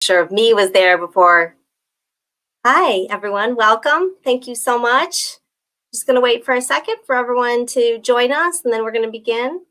Sure of me was there before. Hi, everyone. Welcome. Thank you so much. Just going to wait for a second for everyone to join us, and then we're going to begin.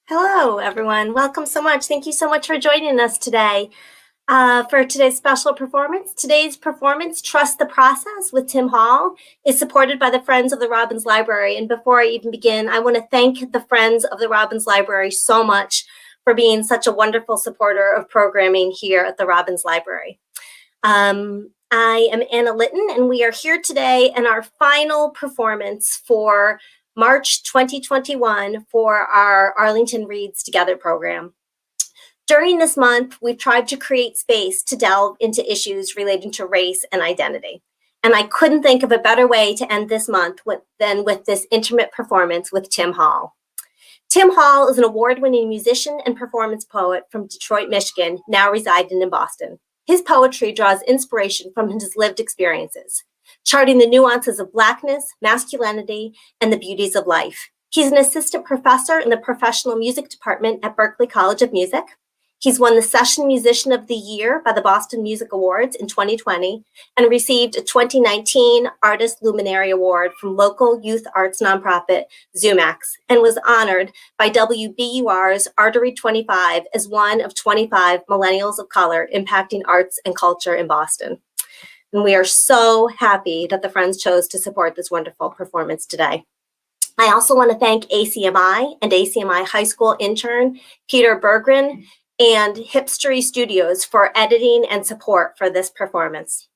Hello, everyone. Welcome so much. Thank you so much for joining us today for today's special performance. Today's performance, Trust the Process with Tim Hall, is supported by the Friends of the Robbins Library. And before I even begin, I want to thank the Friends of the Robbins Library so much for being such a wonderful supporter of programming here at the Robbins Library. I am Anna Litton, and we are here today in our final performance for March 2021 for our Arlington Reads Together program. During this month, we've tried to create space to delve into issues relating to race and identity. And I couldn't think of a better way to end this month than with this intimate performance with Tim Hall. Tim Hall is an award-winning musician and performance poet from Detroit, Michigan, now residing in Boston. His poetry draws inspiration from his lived experiences, charting the nuances of blackness, masculinity, and the beauties of life. He's an assistant professor in the professional music department at Berklee College of Music. He's won the Session Musician of the Year by the Boston Music Awards in 2020 and received a 2019 Artist Luminary Award from local youth arts nonprofit Zumix, and was honored by WBUR's Artery 25 as one of 25 millennials of color impacting arts and culture in Boston. And we are so happy that the Friends chose to support this wonderful performance today. I also want to thank ACMI and ACMI high school intern Peter Bergren and Hipstery Studios for editing and support for this performance.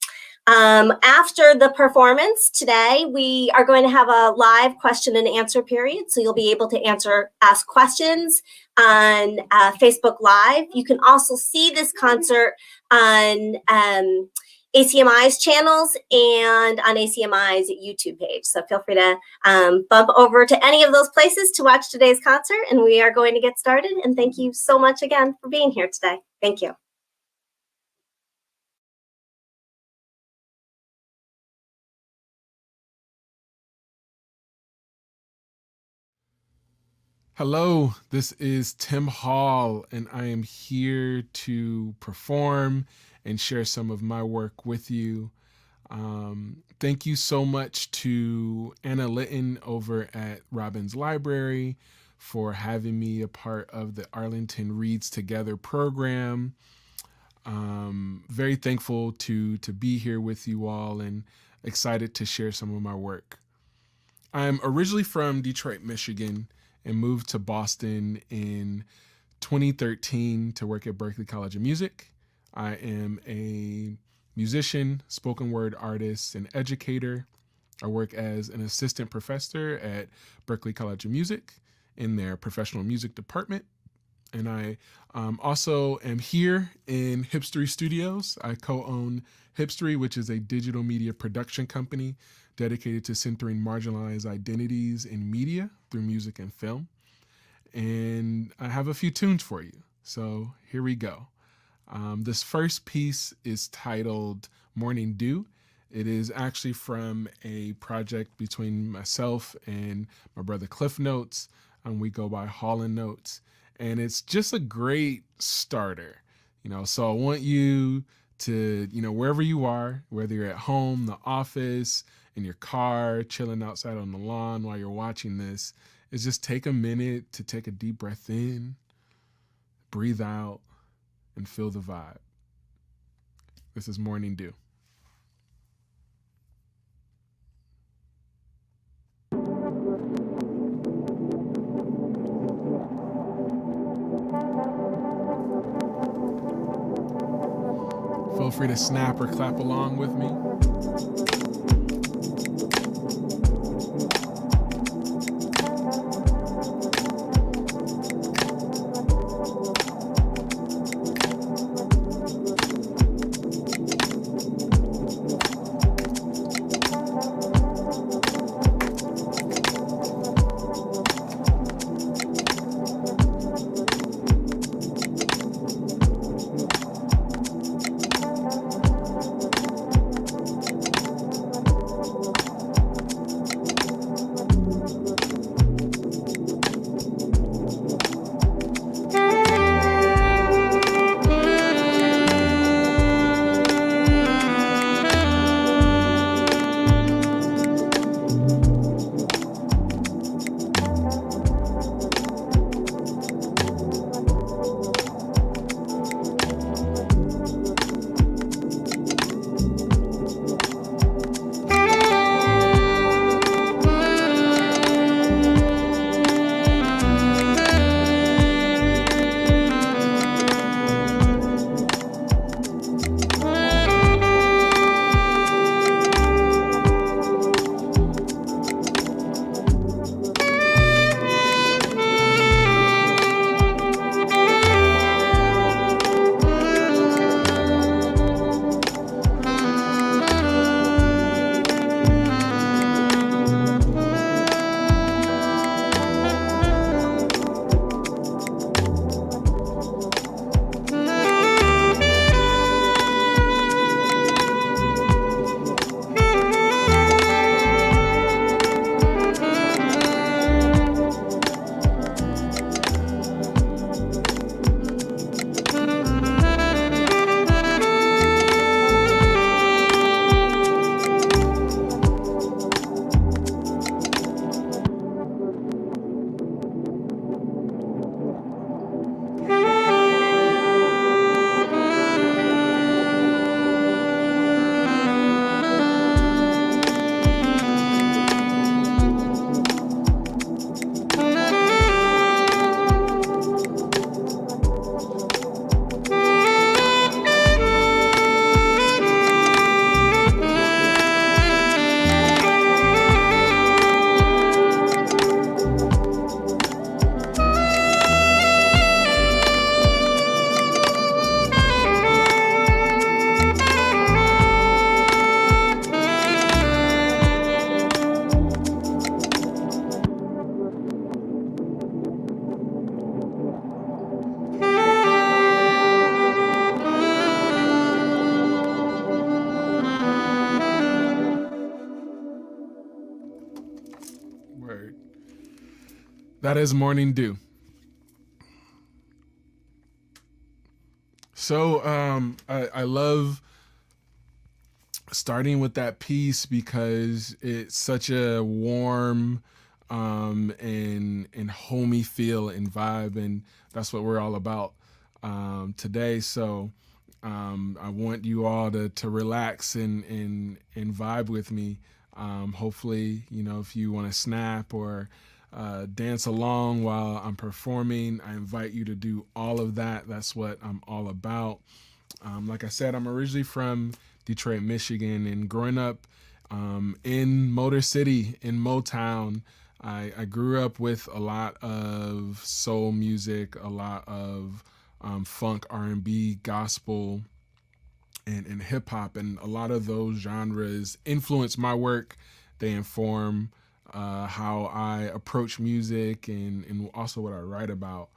After the performance today, we are going to have a live question and answer period. So you'll be able to ask questions on Facebook Live. You can also see this concert on ACMI's channels and on ACMI's YouTube page. So feel free to bump over to any of those places to watch today's concert, and we are going to get started. And thank you so much again for being here today. Thank you. Hello, this is Tim Hall, and I am here to perform and share some of my work with you. Thank you so much to Anna Litton over at Robbins Library for having me a part of the Arlington Reads Together program. Very thankful to be here with you all and excited to share some of my work. I'm originally from Detroit, Michigan, and moved to Boston in 2013 to work at Berklee College of Music. I am a musician, spoken word artist, and educator. I work as an assistant professor at Berklee College of Music in their professional music department. And I also am here in Hipstery Studios. I co-own Hipstery, which is a digital media production company dedicated to centering marginalized identities in media through music and film. And I have a few tunes for you. So here we go. This first piece is titled Morning Dew. It is actually from a project between myself and my brother Cliff Notes. We go by Hall & Notes. And it's just a great starter. So I want you to, wherever you are, whether you're at home, the office, in your car, chilling outside on the lawn while you're watching this, is just take a minute to take a deep breath in, breathe out, and feel the vibe. This is Morning Dew. feel free to snap or clap along with me. Word. That is Morning Dew. So I love starting with that piece because it's such a warm and homey feel and vibe, and that's what we're all about today. So I want you all to relax and vibe with me. Hopefully, you know, if you want to snap or dance along while I'm performing, I invite you to do all of that. That's what I'm all about. Like I said, I'm originally from Detroit, Michigan, and growing up in Motor City, in Motown, I grew up with a lot of soul music, a lot of funk, R&B, gospel, and hip hop, and a lot of those genres influence my work. They inform how I approach music and also what I write about.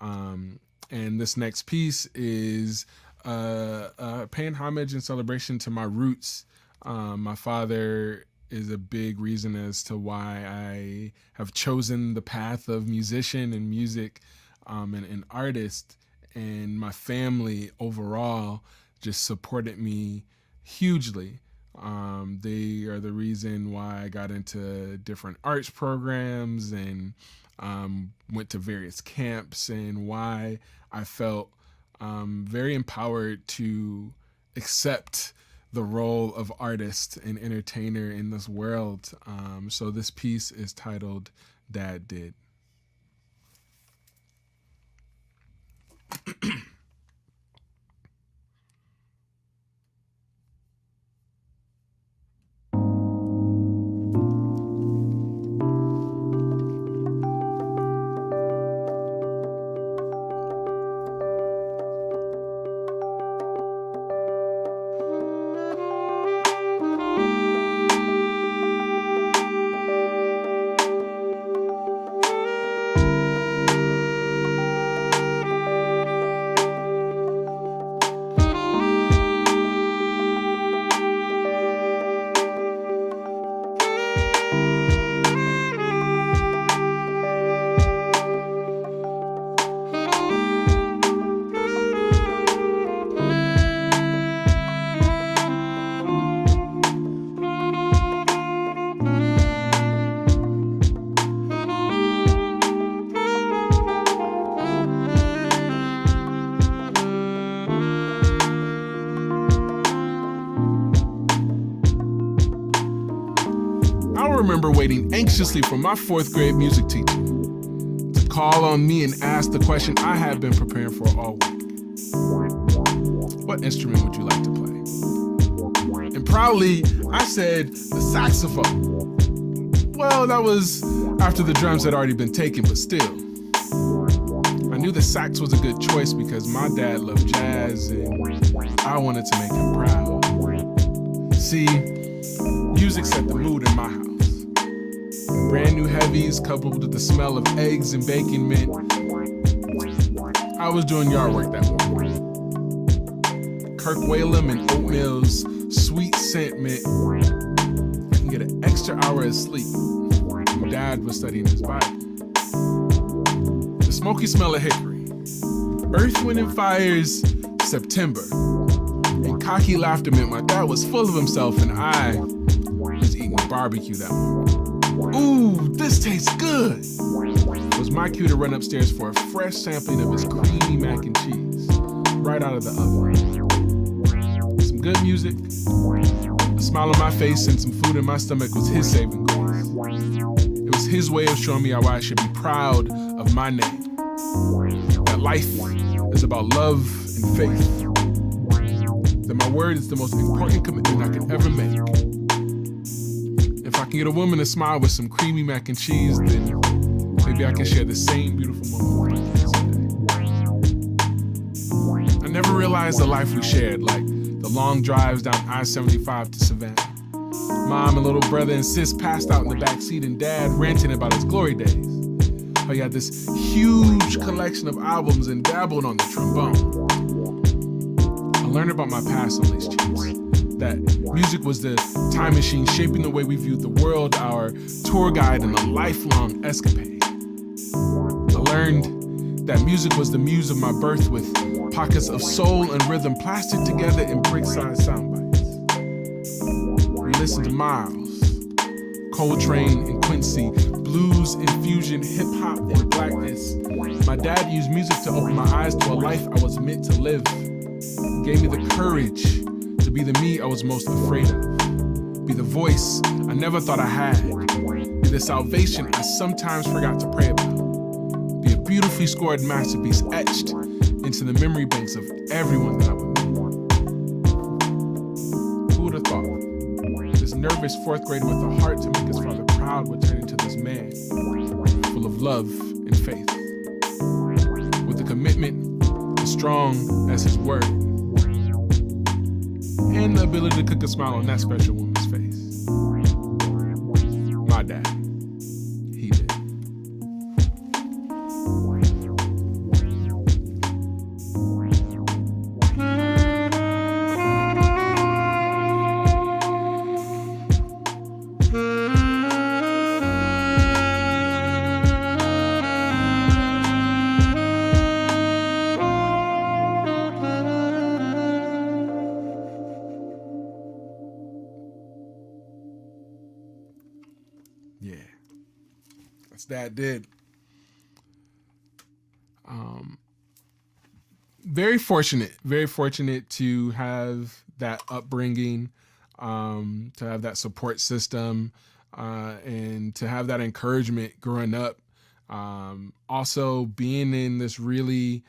And this next piece is paying homage and celebration to my roots. My father is a big reason as to why I have chosen the path of musician and music and artist. And my family overall just supported me hugely. They are the reason why I got into different arts programs and went to various camps, and why I felt very empowered to accept the role of artist and entertainer in this world. So this piece is titled Dad Did. I remember waiting anxiously for my 4th grade music teacher to call on me and ask the question I had been preparing for all week. What instrument would you like to play? And proudly, I said the saxophone. Well, that was after the drums had already been taken, but still. I knew the sax was a good choice because my dad loved jazz and I wanted to make him proud. See, music set the mood in my house. Brand new heavies coupled with the smell of eggs and bacon meant I was doing yard work that morning. Kirk Whalum and oatmeal's sweet scent meant I can get an extra hour of sleep. My dad was studying his Bible. The smoky smell of hickory, Earth, Wind and Fire's September, and cocky laughter meant my dad was full of himself and I was eating barbecue that morning. Ooh, this tastes good! Was my cue to run upstairs for a fresh sampling of his creamy mac and cheese, right out of the oven. Some good music, a smile on my face and some food in my stomach was his saving grace. It was his way of showing me how I should be proud of my name. That life is about love and faith. That my word is the most important commitment I can ever make. If I can get a woman to smile with some creamy mac and cheese, then maybe I can share the same beautiful moment with my kids today. I never realized the life we shared, like the long drives down I-75 to Savannah. Mom and little brother and sis passed out in the backseat and dad ranting about his glory days. How he had this huge collection of albums and dabbled on the trombone. I learned about my past on these cheats. That music was the time machine shaping the way we viewed the world, our tour guide in a lifelong escapade. I learned that music was the muse of my birth with pockets of soul and rhythm plastered together in brick-sized sound bites. We listened to Miles, Coltrane and Quincy, blues, infusion, hip-hop, and blackness. My dad used music to open my eyes to a life I was meant to live. He gave me the courage to be the me I was most afraid of. Be the voice I never thought I had. Be the salvation I sometimes forgot to pray about. Be a beautifully scored masterpiece etched into the memory banks of everyone that I would meet. Who would have thought? This nervous 4th grader with a heart to make his father proud would turn into this man, full of love and faith, with a commitment as strong as his word, and the ability to cook a smile on that special woman's face. My dad, he did. Yeah, that's Dad did. Very fortunate to have that upbringing, to have that support system, and to have that encouragement growing up. Also being in this really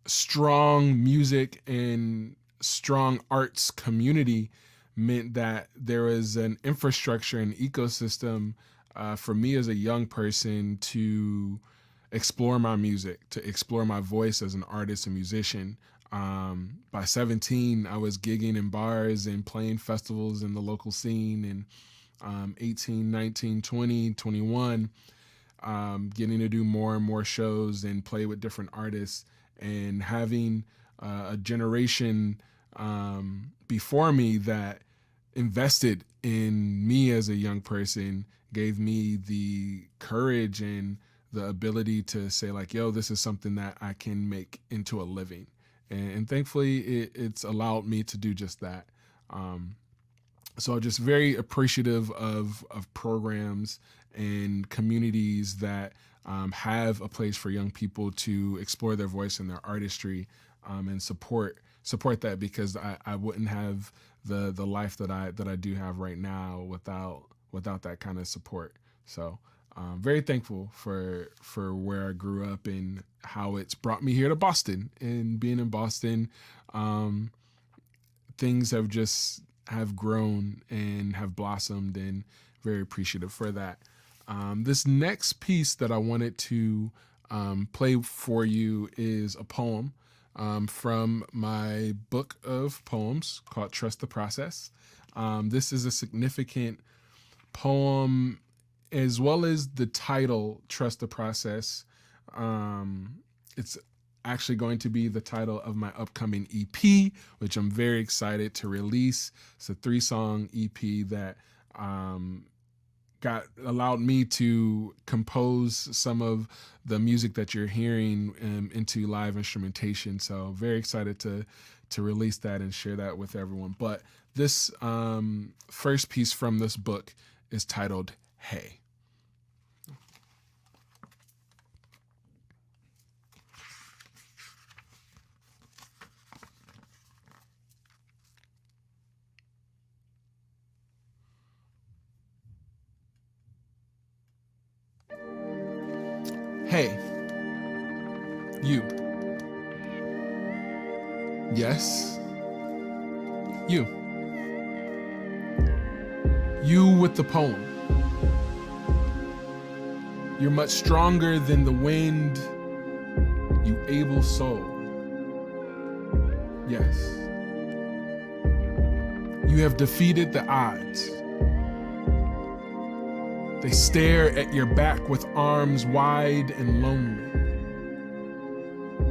strong music and strong arts community meant that there was an infrastructure and ecosystem for me as a young person to explore my music, to explore my voice as an artist and musician. By 17, I was gigging in bars and playing festivals in the local scene, and 18, 19, 20, 21, getting to do more and more shows and play with different artists, and having a generation before me that invested in me as a young person gave me the courage and the ability to say like, yo, this is something that I can make into a living. And thankfully it's allowed me to do just that. So just very appreciative of programs and communities that have a place for young people to explore their voice and their artistry, and support that, because I wouldn't have the life that I do have right now without that kind of support. So very thankful for where I grew up and how it's brought me here to Boston. And being in Boston, things have grown and have blossomed, and very appreciative for that. This next piece that I wanted to play for you is a poem from my book of poems called Trust the Process. This is a significant poem, as well as the title, Trust the Process. It's actually going to be the title of my upcoming EP, which I'm very excited to release. It's a 3-song EP that allowed me to compose some of the music that you're hearing into live instrumentation. So very excited to release that and share that with everyone. But this first piece from this book is titled Hey. Hey, you. Yes, you. You with the poem. You're much stronger than the wind, you able soul. Yes. You have defeated the odds. They stare at your back with arms wide and lonely,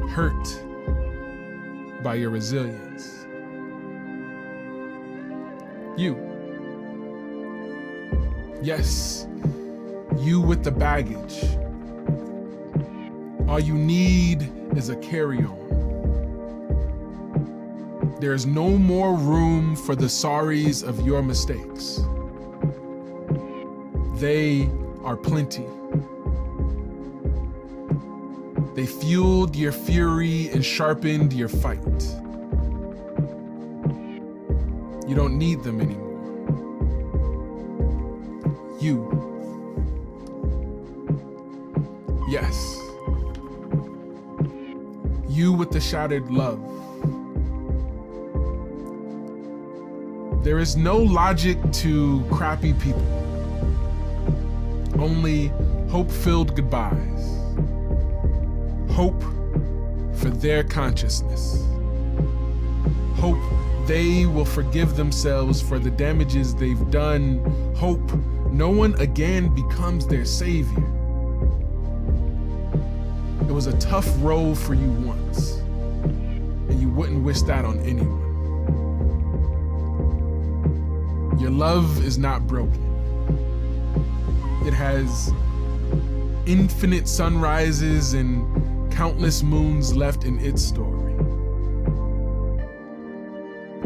hurt by your resilience. You. Yes, you with the baggage. All you need is a carry-on. There's no more room for the sorries of your mistakes. They are plenty. They fueled your fury and sharpened your fight. You don't need them anymore. You. Yes. You with the shattered love. There is no logic to crappy people. Only hope-filled goodbyes. Hope for their consciousness. Hope they will forgive themselves for the damages they've done. Hope no one again becomes their savior. It was a tough road for you once, and you wouldn't wish that on anyone. Your love is not broken. It has infinite sunrises and countless moons left in its story.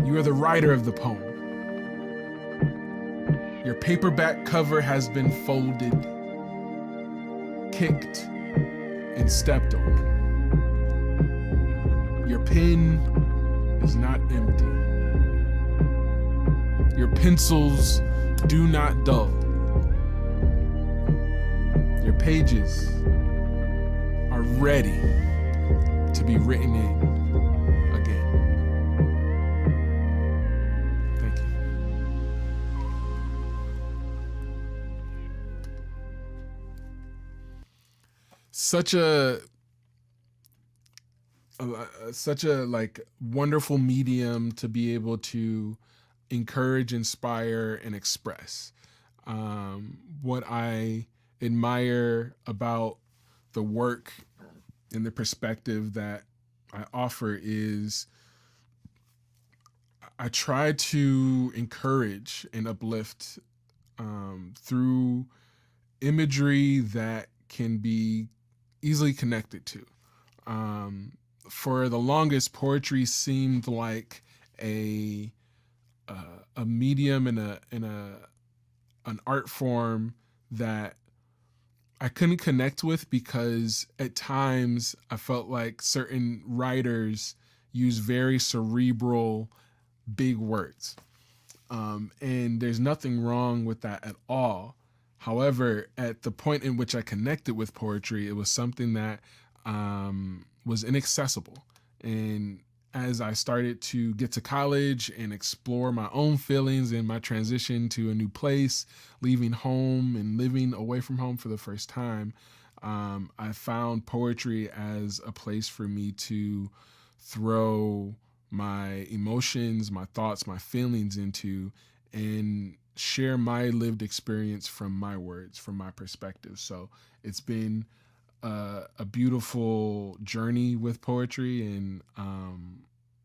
You are the writer of the poem. Your paperback cover has been folded, kicked, and stepped on. Your pen is not empty. Your pencils do not dull. Your pages are ready to be written in again. Thank you. Such a like wonderful medium to be able to encourage, inspire, and express. What I admire about the work and the perspective that I offer is I try to encourage and uplift through imagery that can be easily connected to. For the longest, poetry seemed like a medium and an art form that I couldn't connect with, because at times I felt like certain writers use very cerebral, big words. And there's nothing wrong with that at all. However, at the point in which I connected with poetry, it was something that was inaccessible. And as I started to get to college and explore my own feelings and my transition to a new place, leaving home and living away from home for the first time, I found poetry as a place for me to throw my emotions, my thoughts, my feelings into, and share my lived experience from my words, from my perspective. So it's been a beautiful journey with poetry, and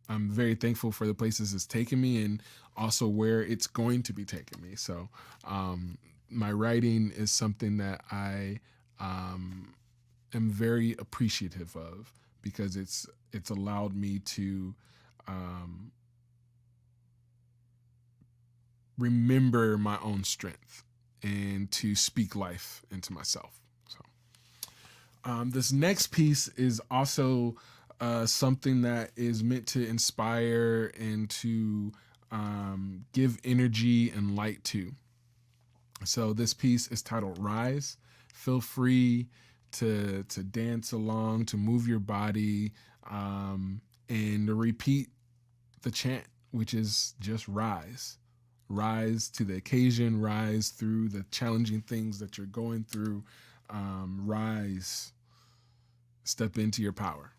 I'm very thankful for the places it's taken me and also where it's going to be taking me. So my writing is something that I am very appreciative of, because it's allowed me to remember my own strength and to speak life into myself. So this next piece is also something that is meant to inspire and to give energy and light to. So this piece is titled Rise. Feel free to dance along, to move your body, and to repeat the chant, which is just rise. Rise to the occasion, rise through the challenging things that you're going through. Rise, step into your power.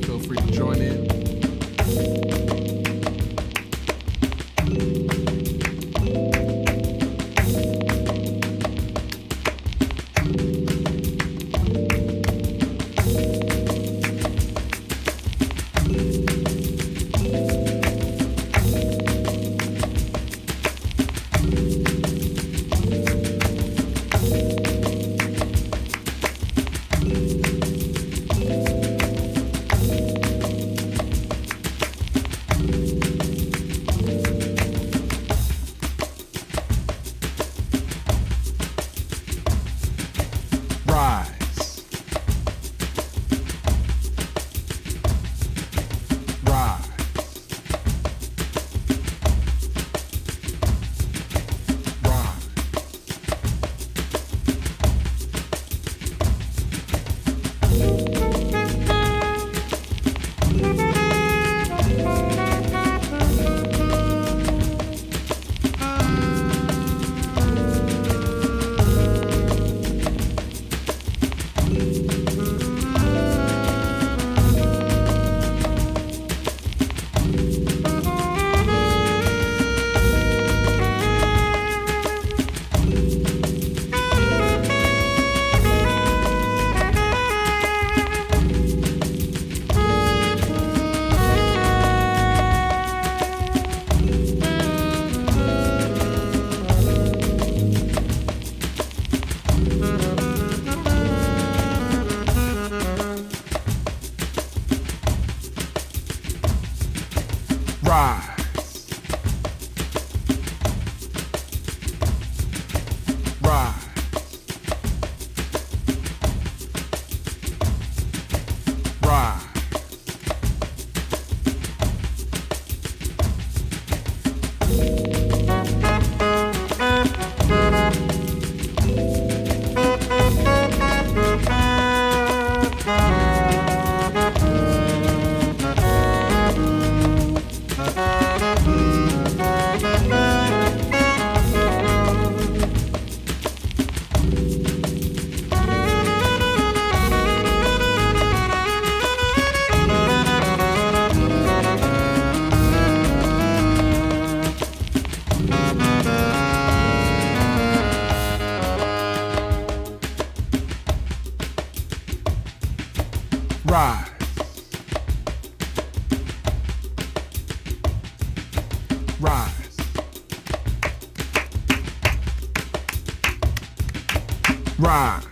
Feel free to join in. rise, rise,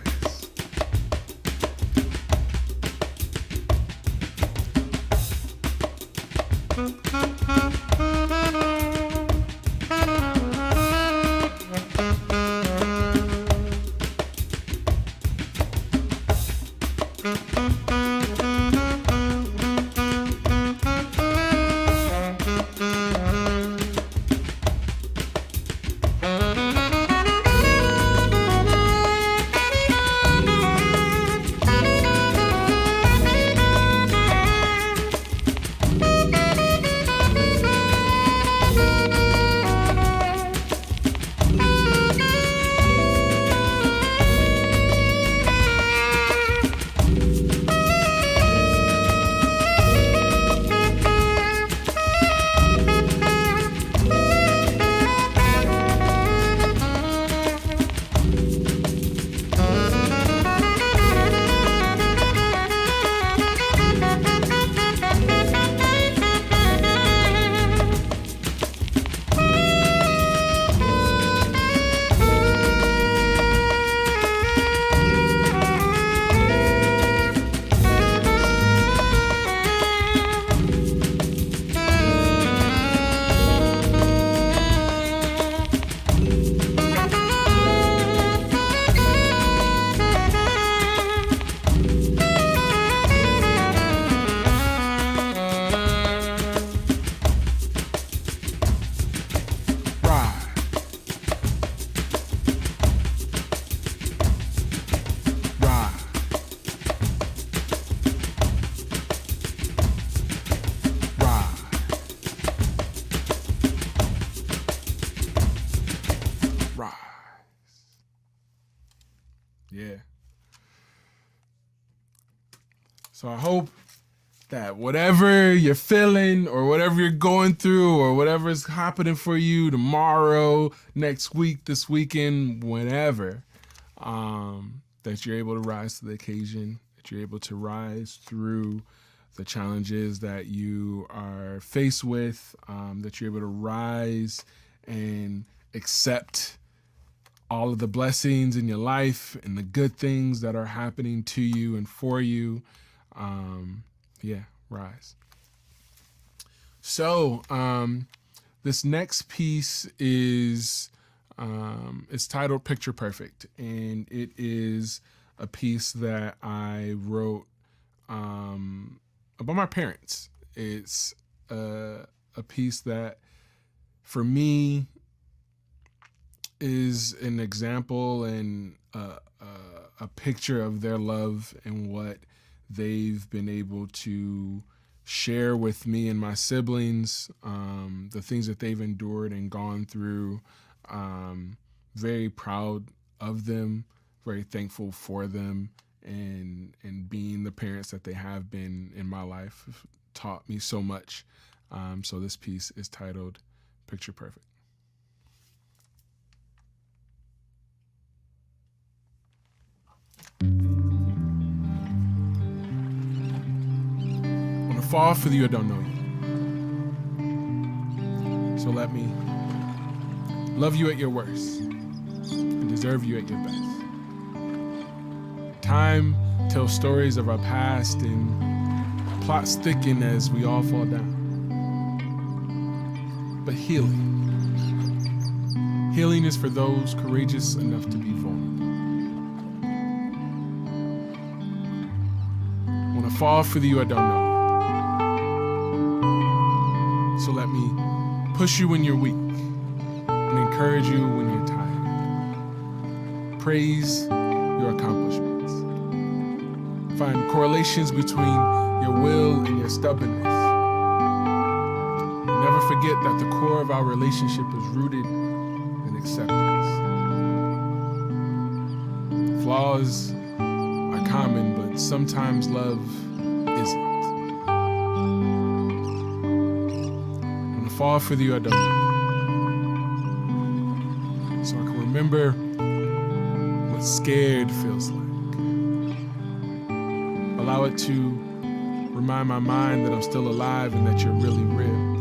Yeah. So I hope that whatever you're feeling or whatever you're going through or whatever's happening for you tomorrow, next week, this weekend, whenever, that you're able to rise to the occasion, that you're able to rise through the challenges that you are faced with, that you're able to rise and accept all of the blessings in your life and the good things that are happening to you and for you. Rise. So this next piece is it's titled Picture Perfect, and it is a piece that I wrote about my parents. It's a piece that for me is an example and a picture of their love and what they've been able to share with me and my siblings, the things that they've endured and gone through. Very proud of them, very thankful for them, and being the parents that they have been in my life have taught me so much. So this piece is titled Picture Perfect. Wanna fall for you, I don't know you. So let me love you at your worst and deserve you at your best. Time tells stories of our past and plots thicken as we all fall down. But healing is for those courageous enough to be vulnerable. Wanna fall for you, I don't know you. So let me push you when you're weak and encourage you when you're tired. Praise your accomplishments. Find correlations between your will and your stubbornness. Never forget that the core of our relationship is rooted in acceptance. Flaws are common, but sometimes love isn't. When I fall for you, I don't know. So I can remember what scared feels like. Allow it to remind my mind that I'm still alive and that you're really real.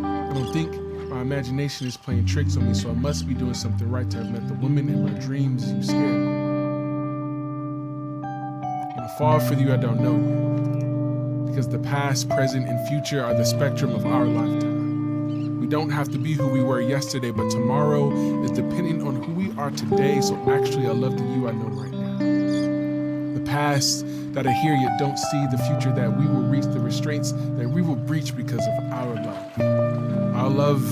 I don't think my imagination is playing tricks on me, so I must be doing something right to have met the woman in my dreams. You scared me. When I fall for you, I don't know you. Because the past, present, and future are the spectrum of our lifetime. We don't have to be who we were yesterday, but tomorrow is depending on who we are today. So actually, I love the you I know right now. The past that I hear yet don't see, the future that we will reach, the restraints that we will breach because of our love. Our love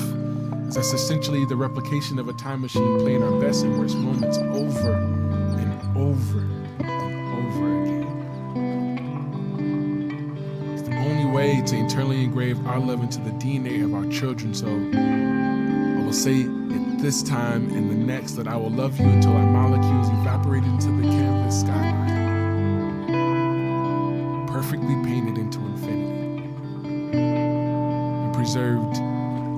is essentially the replication of a time machine playing our best and worst moments over and over and over again. It's the only way to internally engrave our love into the DNA of our children. So I will say it this time and the next that I will love you until our molecules evaporated into the canvas skyline, perfectly painted into infinity and preserved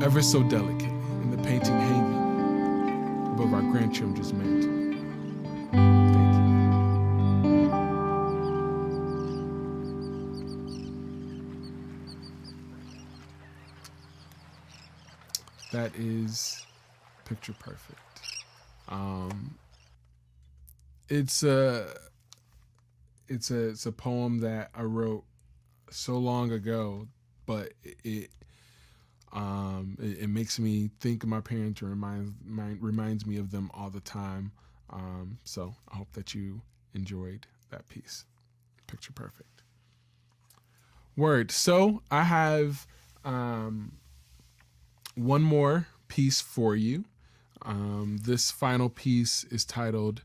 ever so delicately in the painting hanging above our grandchildren's mantle. Thank you. That is picture perfect. It's a poem that I wrote so long ago, but it makes me think of my parents and reminds me of them all the time. So I hope that you enjoyed that piece. Picture perfect. Word. So I have one more piece for you. This final piece is titled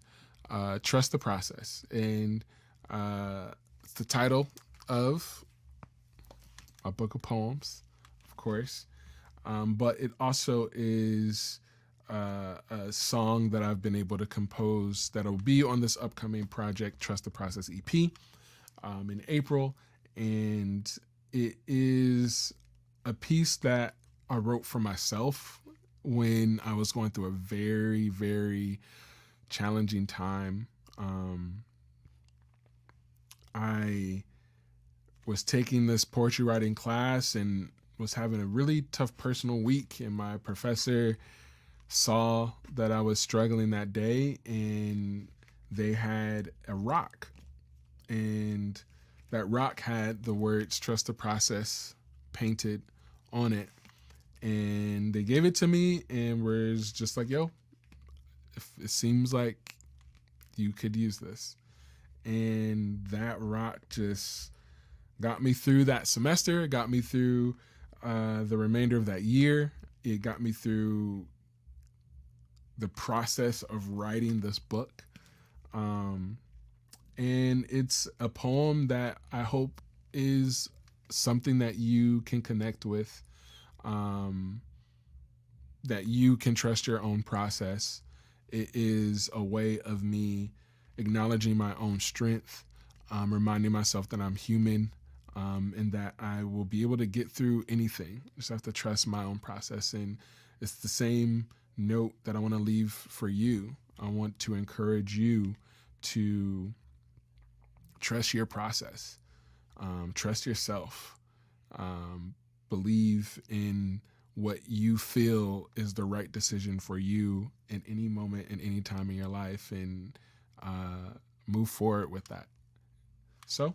Trust the Process. And it's the title of a book of poems, of course. But it also is a song that I've been able to compose that will be on this upcoming project, Trust the Process EP, in April. And it is a piece that I wrote for myself when I was going through a very, very challenging time. I was taking this poetry writing class and was having a really tough personal week, and my professor saw that I was struggling that day, and they had a rock, and that rock had the words "Trust the Process" painted on it, and they gave it to me and was just like, yo, if it seems like you could use this. And that rock just got me through that semester. It got me through the remainder of that year. It got me through the process of writing this book. And it's a poem that I hope is something that you can connect with, that you can trust your own process. It is a way of me acknowledging my own strength, reminding myself that I'm human, and that I will be able to get through anything. Just have to trust my own process. And it's the same note that I want to leave for you. I want to encourage you to trust your process, trust yourself, believe in what you feel is the right decision for you in any moment, in any time in your life, and move forward with that. So,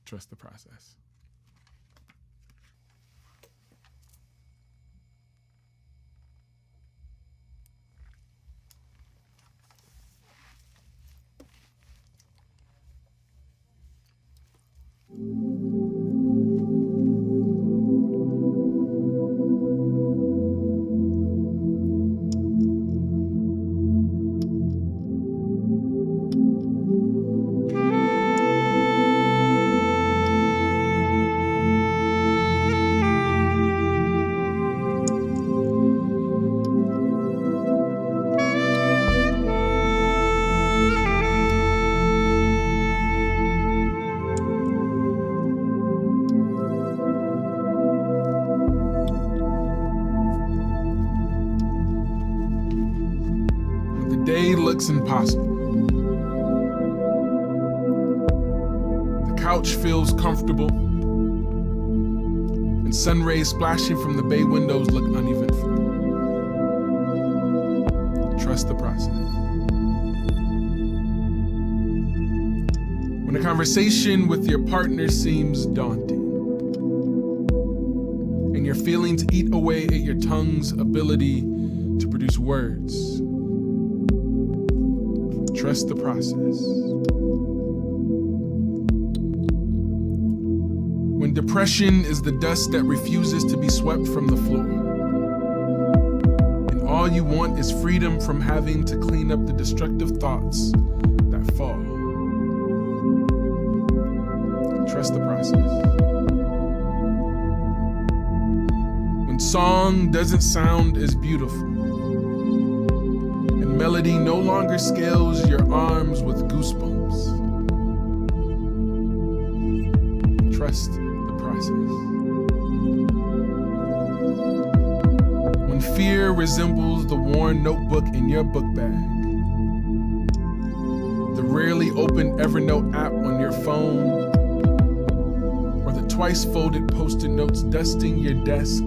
trust the process. Day looks impossible. The couch feels comfortable, and sun rays splashing from the bay windows look uneventful. Trust the process. When a conversation with your partner seems daunting and your feelings eat away at your tongue's ability to produce words, trust the process. When depression is the dust that refuses to be swept from the floor, and all you want is freedom from having to clean up the destructive thoughts that fall, trust the process. When song doesn't sound as beautiful, and melody no longer scales your arms with goosebumps, trust the process. When fear resembles the worn notebook in your book bag, the rarely open Evernote app on your phone, or the twice folded Post-it notes dusting your desk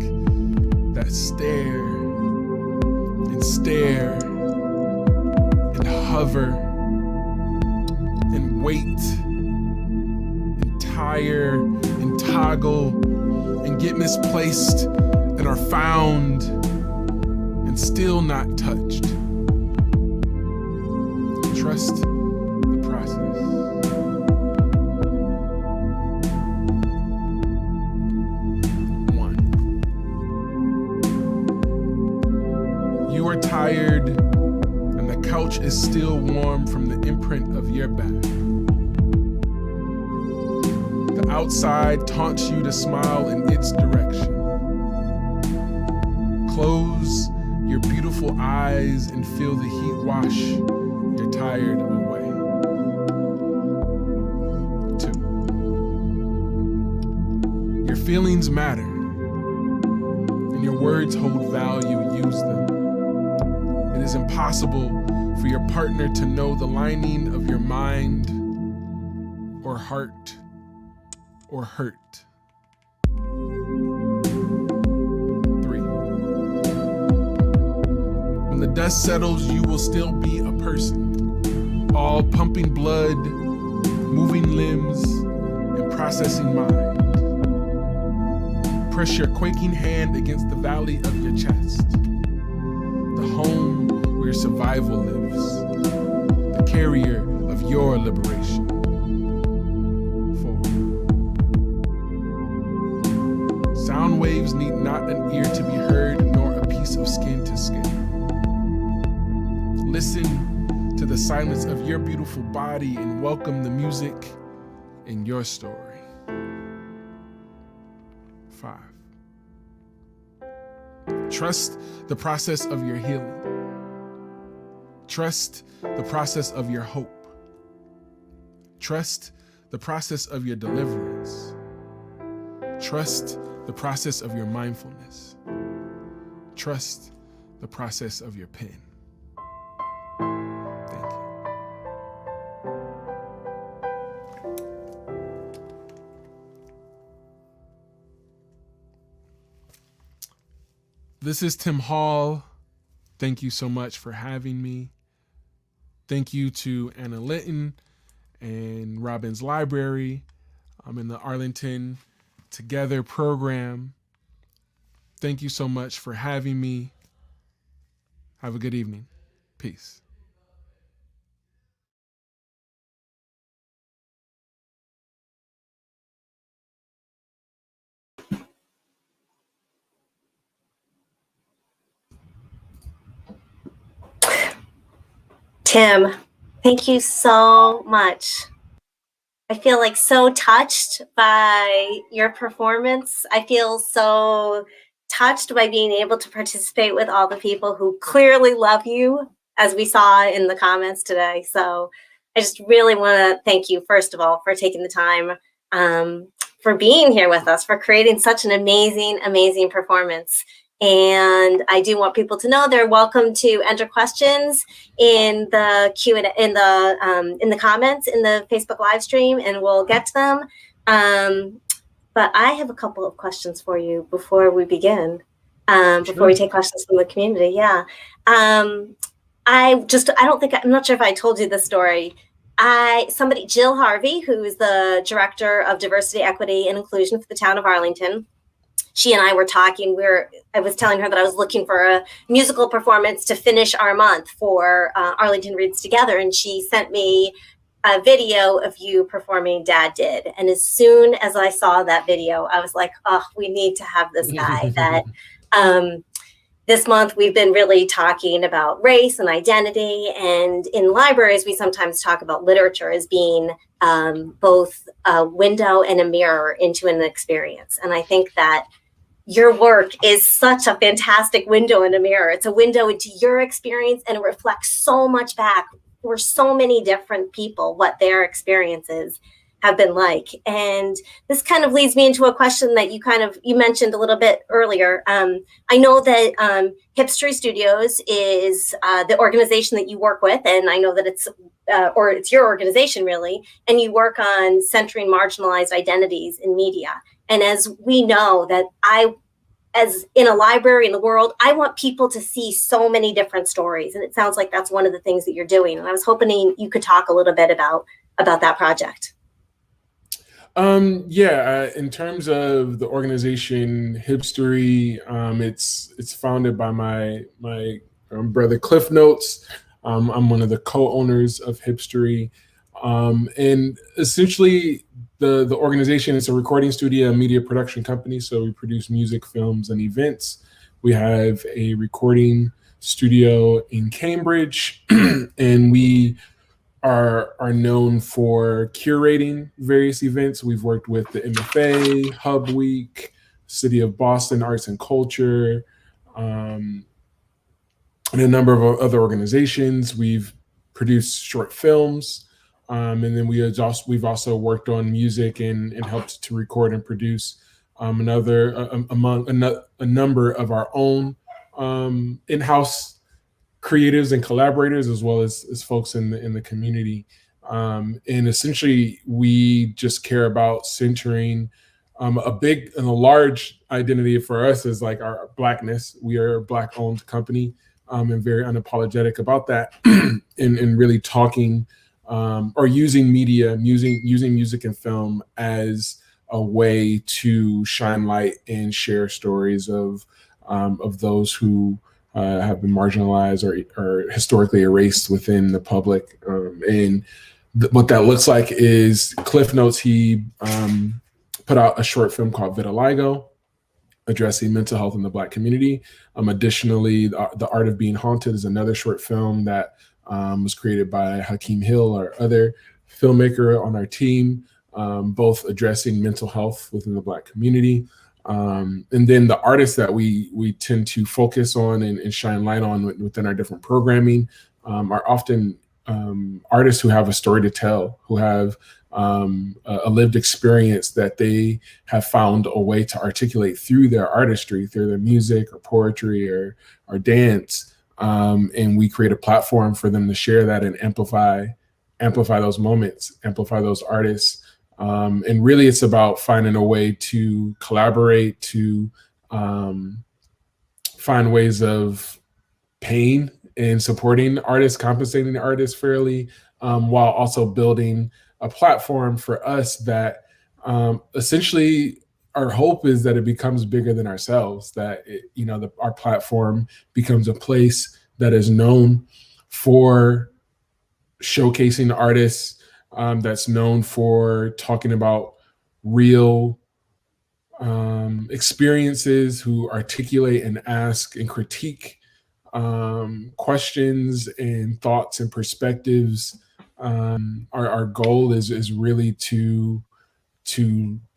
that stare and hover and wait and tire and toggle and get misplaced and are found and still not touched. Trust the process. You are tired, and the couch is still warm from the imprint of your back. The outside taunts you to smile in its direction. Close your beautiful eyes and feel the heat wash your tired away. 2. Your feelings matter, and your words hold value. Use them. It is impossible for your partner to know the lining of your mind or heart or hurt. 3. When the dust settles, you will still be a person, all pumping blood, moving limbs, and processing mind. Press your quaking hand against the valley of your chest, the home where survival lives, the carrier of your liberation. 4. Sound waves need not an ear to be heard, nor a piece of skin to skin. Listen to the silence of your beautiful body and welcome the music in your story. 5. Trust the process of your healing. Trust the process of your hope. Trust the process of your deliverance. Trust the process of your mindfulness. Trust the process of your pen. Thank you. This is Tim Hall. Thank you so much for having me. Thank you to Anna Litton and Robbins Library. I'm in the Arlington Together program. Thank you so much for having me. Have a good evening. Peace. Tim, thank you so much. I feel like so touched by your performance. I feel so touched by being able to participate with all the people who clearly love you, as we saw in the comments today. So I just really want to thank you, first of all, for taking the time, for being here with us, for creating such an amazing, amazing performance. And I do want people to know they're welcome to enter questions in the Q&A, in the comments in the Facebook live stream, and we'll get to them. But I have a couple of questions for you before we begin, before we take questions from the community. Yeah. I'm not sure if I told you this story. Jill Harvey, who is the director of diversity, equity, and inclusion for the town of Arlington, she and I were talking. I was telling her that I was looking for a musical performance to finish our month for Arlington Reads Together, and she sent me a video of you performing Dad Did. And as soon as I saw that video, I was like, oh, we need to have this guy. That this month we've been really talking about race and identity, and in libraries we sometimes talk about literature as being both a window and a mirror into an experience. And I think that your work is such a fantastic window and a mirror. It's a window into your experience, and it reflects so much back for so many different people, what their experiences have been like. And this kind of leads me into a question that you mentioned a little bit earlier. I know that Hipstery Studios is the organization that you work with, and I know that it's your organization really, and you work on centering marginalized identities in media. And as we know that as in a library in the world, I want people to see so many different stories. And it sounds like that's one of the things that you're doing. And I was hoping you could talk a little bit about that project. In terms of the organization Hipstery, it's founded by my brother Cliff Notes. I'm one of the co-owners of Hipstery. And essentially the organization is a recording studio, a media production company. So we produce music, films, and events. We have a recording studio in Cambridge, and we are known for curating various events. We've worked with the MFA, Hub Week, City of Boston Arts and Culture, and a number of other organizations. We've produced short films, and then we've also worked on music and helped to record and produce among a number of our own in-house creatives and collaborators, as well as folks in the community. And essentially, we just care about centering a big and a large identity for us is like our blackness. We are a Black-owned company, and very unapologetic about that, and really talking or using media, using music and film as a way to shine light and share stories of those who have been marginalized or historically erased within the public. What that looks like is Cliff Notes. He put out a short film called Vitiligo, addressing mental health in the Black community. Additionally, The Art of Being Haunted is another short film that was created by Hakeem Hill, our other filmmaker on our team, both addressing mental health within the Black community. And then the artists that we tend to focus on and shine light on within our different programming are often artists who have a story to tell, who have a lived experience that they have found a way to articulate through their artistry, through their music or poetry or dance. And we create a platform for them to share that and amplify those moments, amplify those artists. And really it's about finding a way to collaborate, to find ways of paying and supporting artists, compensating artists fairly, while also building a platform for us that essentially our hope is that it becomes bigger than ourselves, that our platform becomes a place that is known for showcasing artists, that's known for talking about real experiences, who articulate and ask and critique questions and thoughts and perspectives. Our goal is really to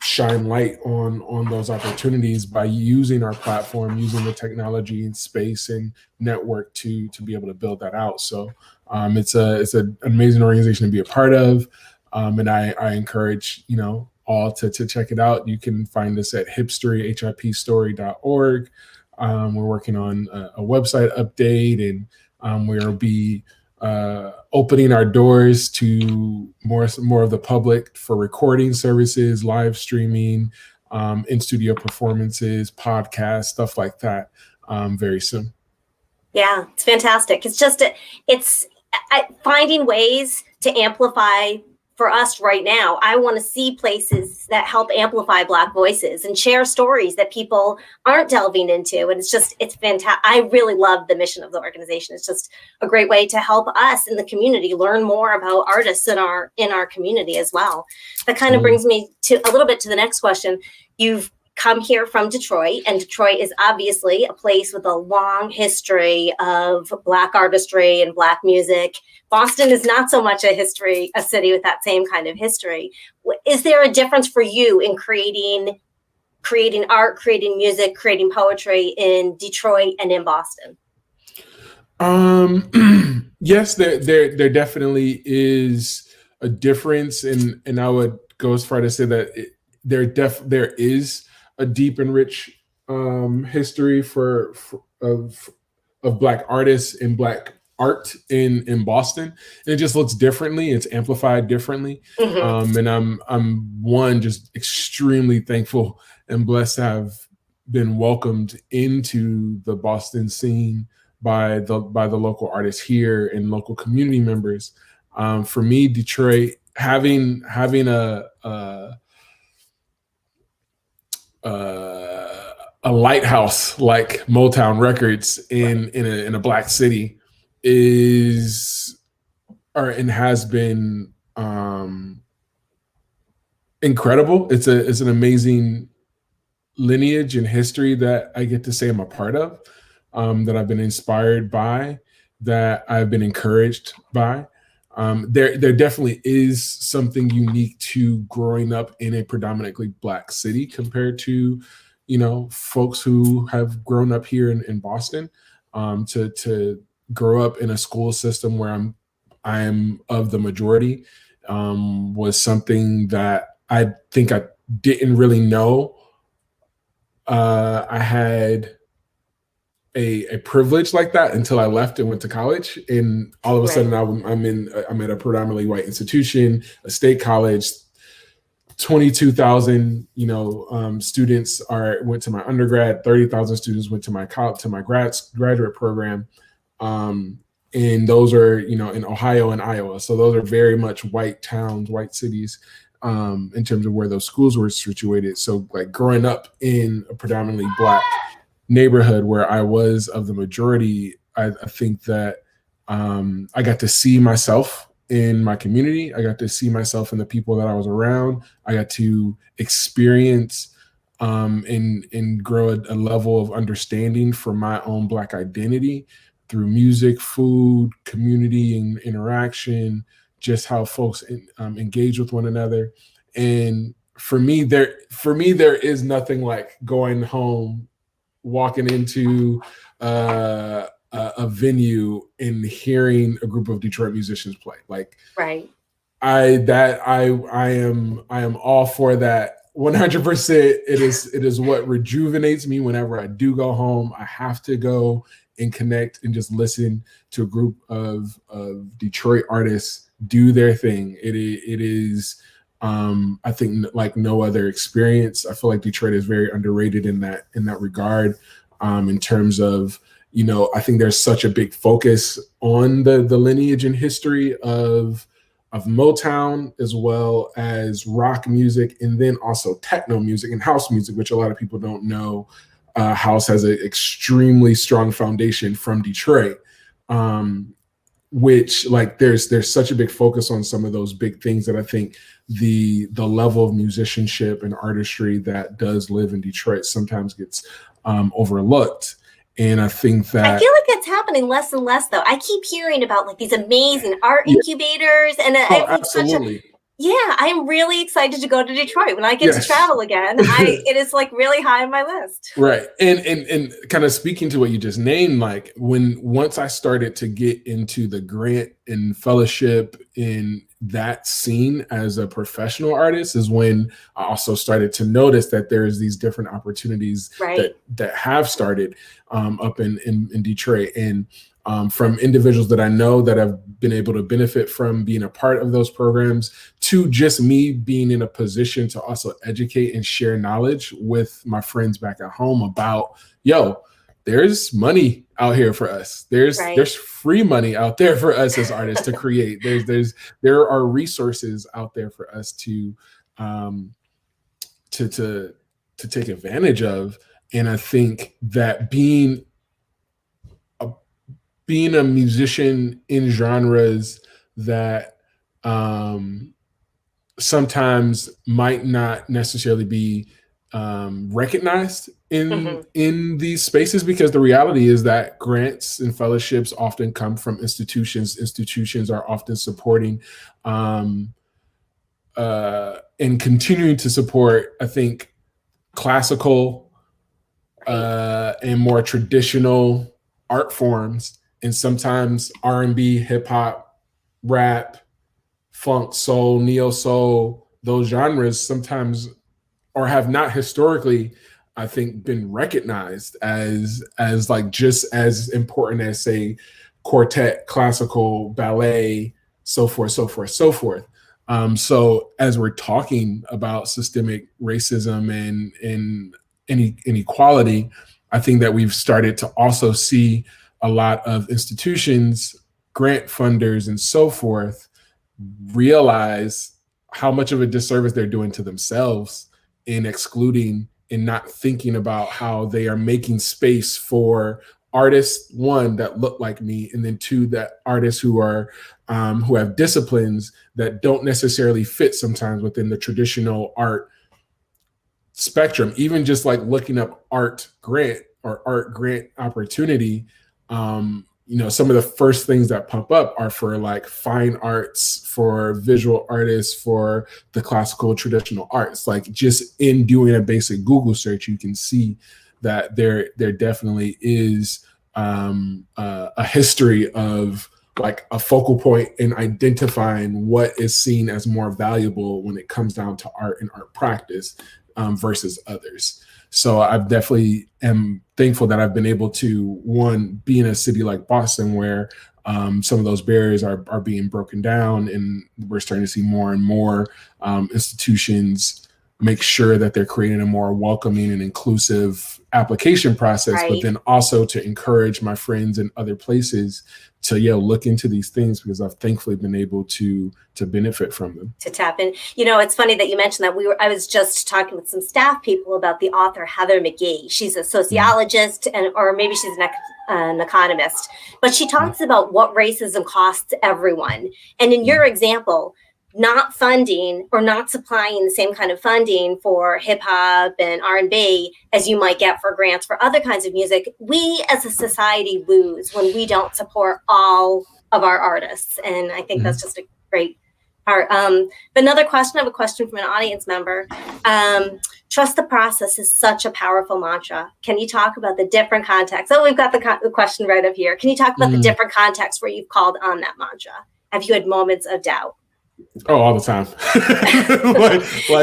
shine light on those opportunities by using our platform, using the technology and space and network to be able to build that out. So it's an amazing organization to be a part of, and I encourage all to check it out. You can find us at hipstory.org. We're working on a website update, and we'll be opening our doors to more of the public for recording services, live streaming, in-studio performances, podcasts, stuff like that, very soon. Yeah, it's fantastic. It's just it's finding ways to amplify for us right now. I want to see places that help amplify Black voices and share stories that people aren't delving into. And it's fantastic. I really love the mission of the organization. It's just a great way to help us in the community learn more about artists in our community as well. That kind of brings me to a little bit to the next question. You've come here from Detroit, and Detroit is obviously a place with a long history of Black artistry and Black music. Boston is not so much a city with that same kind of history. Is there a difference for you in creating art, creating music, creating poetry in Detroit and in Boston? Yes, there definitely is a difference, and I would go as far to say that there is a deep and rich history of Black artists and Black art in Boston, and it just looks differently. It's amplified differently, and I'm just extremely thankful and blessed to have been welcomed into the Boston scene by the local artists here and local community members. For me, Detroit having a lighthouse like Motown Records in a Black city has been incredible. It's an amazing lineage and history that I get to say I'm a part of, that I've been inspired by, that I've been encouraged by. There definitely is something unique to growing up in a predominantly Black city compared to, folks who have grown up here in Boston. To grow up in a school system where I'm of the majority was something that I think I didn't really know I had a privilege like that until I left and went to college. And all of a sudden I'm at a predominantly white institution, a state college. 22,000, students went to my undergrad. 30,000 students went to my graduate program, and those are in Ohio and Iowa. So those are very much white towns, white cities, in terms of where those schools were situated. So like growing up in a predominantly Black neighborhood where I was of the majority, I think that I got to see myself in my community. I got to see myself in the people that I was around. I got to experience and grow a level of understanding for my own Black identity through music, food, community, and interaction, just how folks engage with one another. And for me, there is nothing like going home, walking into a venue and hearing a group of Detroit musicians play. Like, right. I am all for that 100%. It is what rejuvenates me whenever I do go home. I have to go and connect and just listen to a group of Detroit artists do their thing. It is I think like no other experience. I feel like Detroit is very underrated in that regard, in terms of, I think there's such a big focus on the lineage and history of Motown, as well as rock music, and then also techno music and house music, which a lot of people don't know. House has an extremely strong foundation from Detroit, which like there's such a big focus on some of those big things that I think the level of musicianship and artistry that does live in Detroit sometimes gets overlooked. And I think that I feel like that's happening less and less, though. I keep hearing about like these amazing art incubators, and absolutely. I'm really excited to go to Detroit when I get to travel again. It is like really high on my list. Right. And kind of speaking to what you just named, like once I started to get into the grant and fellowship in that scene as a professional artist is when I also started to notice that there's these different opportunities that have started up in Detroit, and from individuals that I know that have been able to benefit from being a part of those programs, to just me being in a position to also educate and share knowledge with my friends back at home about, there's money out here for us. There's free money out there for us as artists to create. There are resources out there for us to take advantage of. And I think that being a musician in genres that sometimes might not necessarily be recognized in these spaces, because the reality is that grants and fellowships often come from institutions. Institutions are often supporting and continuing to support, I think, classical and more traditional art forms, and sometimes R&B, hip hop, rap, funk, soul, neo soul, those genres sometimes, or have not historically, I think, been recognized as like just as important as, say, quartet, classical, ballet, so forth, so forth, so forth. So as we're talking about systemic racism and inequality, I think that we've started to also see a lot of institutions, grant funders, and so forth realize how much of a disservice they're doing to themselves in excluding and not thinking about how they are making space for artists, one, that look like me, and then two, that artists who are who have disciplines that don't necessarily fit sometimes within the traditional art spectrum. Even just like looking up art grant or art grant opportunity, some of the first things that pop up are for like fine arts, for visual artists, for the classical traditional arts. Like just in doing a basic Google search, you can see that there definitely is a history of like a focal point in identifying what is seen as more valuable when it comes down to art and art practice versus others. So I definitely am thankful that I've been able to, one, be in a city like Boston where some of those barriers are being broken down, and we're starting to see more and more institutions make sure that they're creating a more welcoming and inclusive application process, but then also to encourage my friends in other places to look into these things, because I've thankfully been able to benefit from them. To tap in. It's funny that you mentioned that. I was just talking with some staff people about the author Heather McGee. She's a sociologist, or maybe she's an economist, but she talks about what racism costs everyone. And in your example, not funding or not supplying the same kind of funding for hip hop and R&B as you might get for grants for other kinds of music, we as a society lose when we don't support all of our artists. And I think that's just a great part. But another question, I have a question from an audience member. Trust the process is such a powerful mantra. Can you talk about the different contexts? Oh, we've got the question right up here. Can you talk about the different contexts where you've called on that mantra? Have you had moments of doubt? Oh, all the time.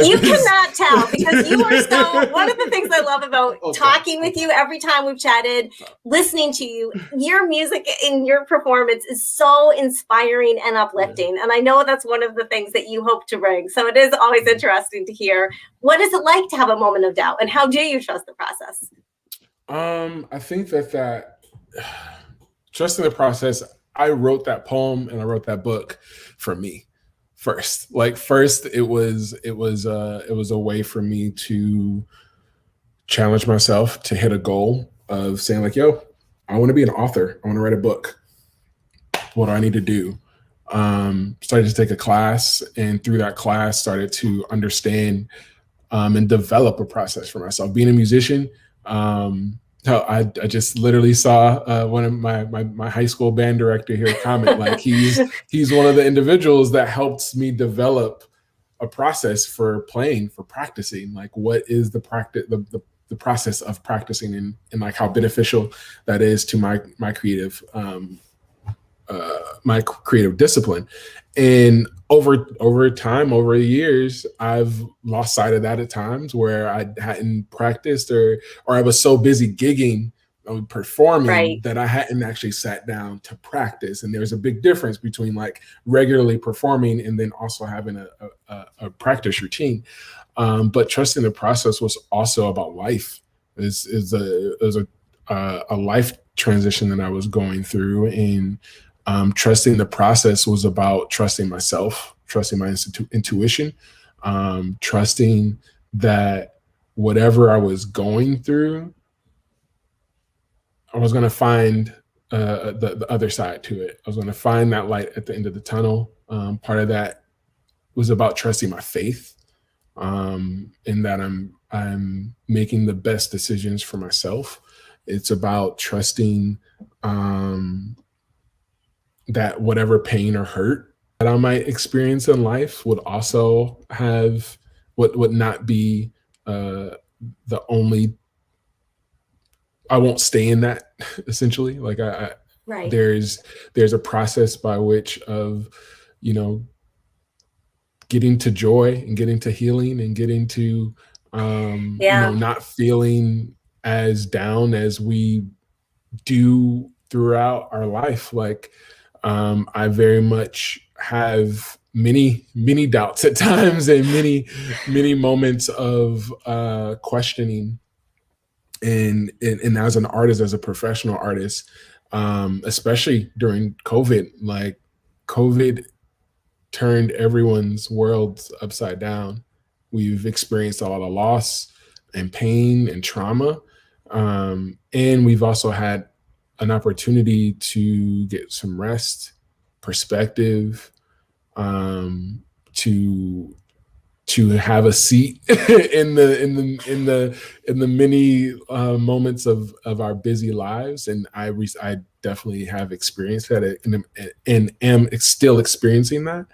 You cannot tell, because you are so, one of the things I love about talking with you every time we've chatted, listening to you, your music and your performance is so inspiring and uplifting. And I know that's one of the things that you hope to bring. So it is always interesting to hear, what is it like to have a moment of doubt, and how do you trust the process? I think that trusting the process, I wrote that poem and I wrote that book for me. First, it was a way for me to challenge myself to hit a goal of saying like, yo, I want to be an author. I want to write a book. What do I need to do? Started to take a class, and through that class started to understand and develop a process for myself. Being a musician, I just literally saw one of my high school band director here comment, like he's one of the individuals that helped me develop a process for playing, for practicing. Like, what is the practice, the process of practicing, and like how beneficial that is to my creative discipline. And over time, over the years, I've lost sight of that at times where I hadn't practiced, or I was so busy gigging, performing, that I hadn't actually sat down to practice. And there's a big difference between like regularly performing and then also having a practice routine. But trusting the process was also about life. Is a a life transition that I was going through, and trusting the process was about trusting myself, trusting my intuition, trusting that whatever I was going through, I was going to find the other side to it. I was going to find that light at the end of the tunnel. Part of that was about trusting my faith, in that I'm making the best decisions for myself. It's about trusting that whatever pain or hurt that I might experience in life would also have would not be the only. I won't stay in that essentially. Like Right. there's a process by which of, you know, getting to joy and getting to healing and getting to not feeling as down as we do throughout our life. Like I very much have many doubts at times, and many moments of questioning. And as an artist, as a professional artist, especially during COVID, like COVID turned everyone's worlds upside down. We've experienced a lot of loss and pain and trauma. And we've also had an opportunity to get some rest, perspective, to have a seat in the many moments of our busy lives. And I definitely have experienced that, and am still experiencing that.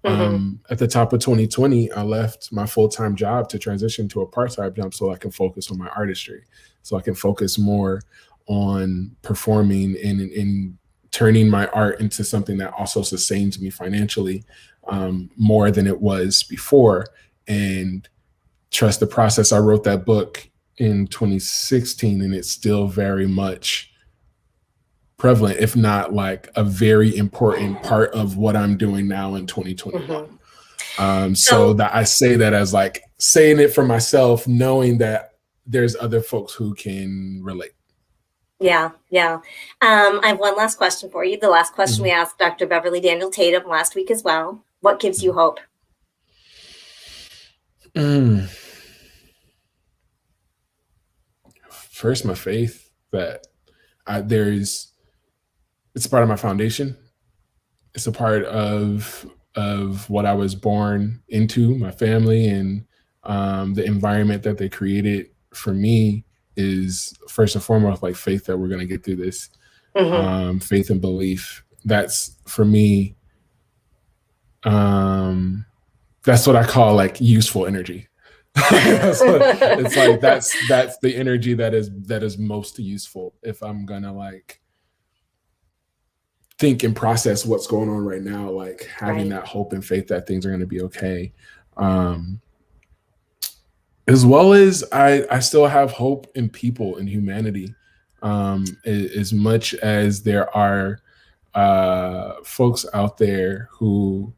At the top of 2020, I left my full-time job to transition to a part-time job so I can focus on my artistry, so I can focus more on performing and turning my art into something that also sustains me financially, more than it was before, and trust the process. I wrote that book in 2016, and it's still very much prevalent, if not like a very important part of what I'm doing now in 2021. So that I say that as like saying it for myself, knowing that there's other folks who can relate. Yeah. I have one last question for you. The last question we asked Dr. Beverly Daniel Tatum last week as well. What gives you hope? First, my faith that it's a part of my foundation. It's a part of what I was born into, my family, and the environment that they created for me is first and foremost like faith that we're going to get through this. Faith and belief. That's for me. That's what I call like useful energy. It's like that's the energy that is most useful if I'm gonna like think and process what's going on right now, like having that hope and faith that things are going to be okay. As well as I still have hope in people and humanity, as much as there are folks out there who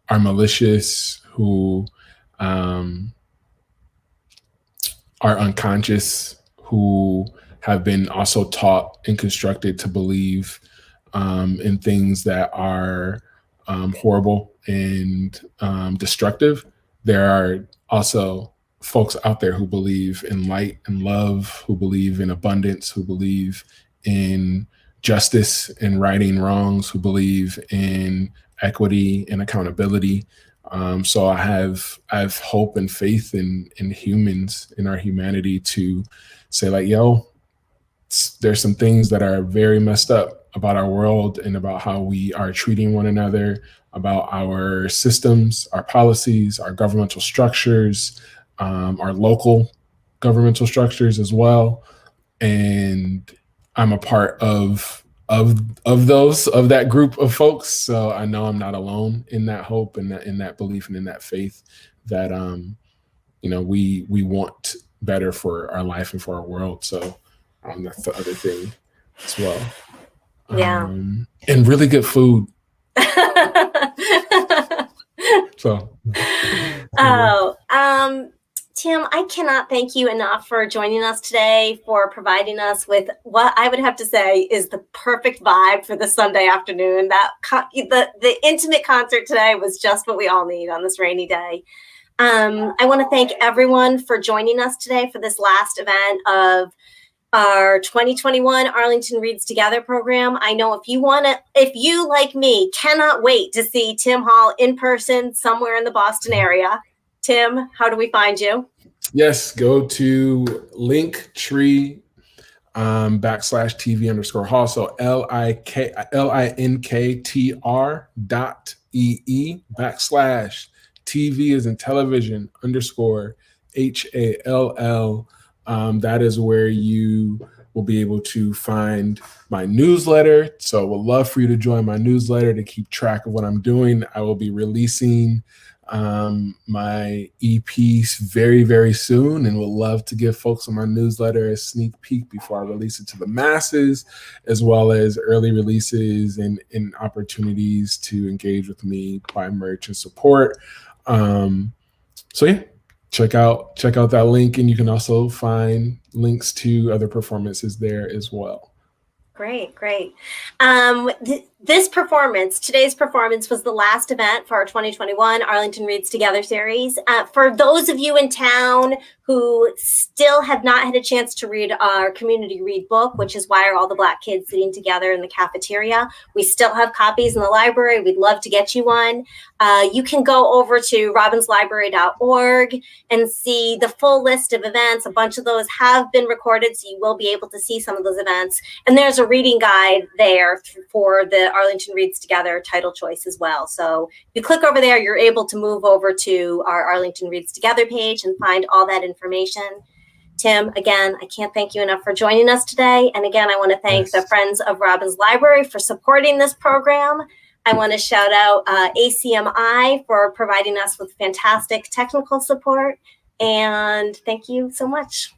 are malicious, who are unconscious, who have been also taught and constructed to believe in things that are horrible and destructive. There are also folks out there who believe in light and love, who believe in abundance, who believe in justice and righting wrongs, who believe in equity and accountability. So I have hope and faith in humans, in our humanity, to say like, yo, there's some things that are very messed up about our world and about how we are treating one another, about our systems, our policies, our governmental structures, our local governmental structures as well. And I'm a part of that group of folks. So I know I'm not alone in that hope and in that belief and in that faith that, we want better for our life and for our world. So that's the other thing as well. Yeah. And really good food. So. Tim, I cannot thank you enough for joining us today, for providing us with what I would have to say is the perfect vibe for the Sunday afternoon. The intimate concert today was just what we all need on this rainy day. I want to thank everyone for joining us today for this last event of our 2021 Arlington Reads Together program. I know if you like me, cannot wait to see Tim Hall in person somewhere in the Boston area. Tim, how do we find you? Yes, go to Linktree /TV_Hall. So LINKTR.ee/TV is in television _HALL. That is where you will be able to find my newsletter. So we'd love for you to join my newsletter to keep track of what I'm doing. I will be releasing my EP very, very soon, and would love to give folks on my newsletter a sneak peek before I release it to the masses, as well as early releases and opportunities to engage with me, buy merch and support. So yeah, check out that link, and you can also find links to other performances there as well. Great. Today's performance was the last event for our 2021 Arlington Reads Together series. For those of you in town who still have not had a chance to read our community read book, which is Why Are All the Black Kids Sitting Together in the Cafeteria? We still have copies in the library. We'd love to get you one. You can go over to robinslibrary.org and see the full list of events. A bunch of those have been recorded, so you will be able to see some of those events. And there's a reading guide there for the Arlington Reads Together title choice as well. So if you click over there, you're able to move over to our Arlington Reads Together page and find all that information. Tim, again, I can't thank you enough for joining us today. And again, I want to thank the Friends of Robbins Library for supporting this program. I want to shout out ACMI for providing us with fantastic technical support. And thank you so much.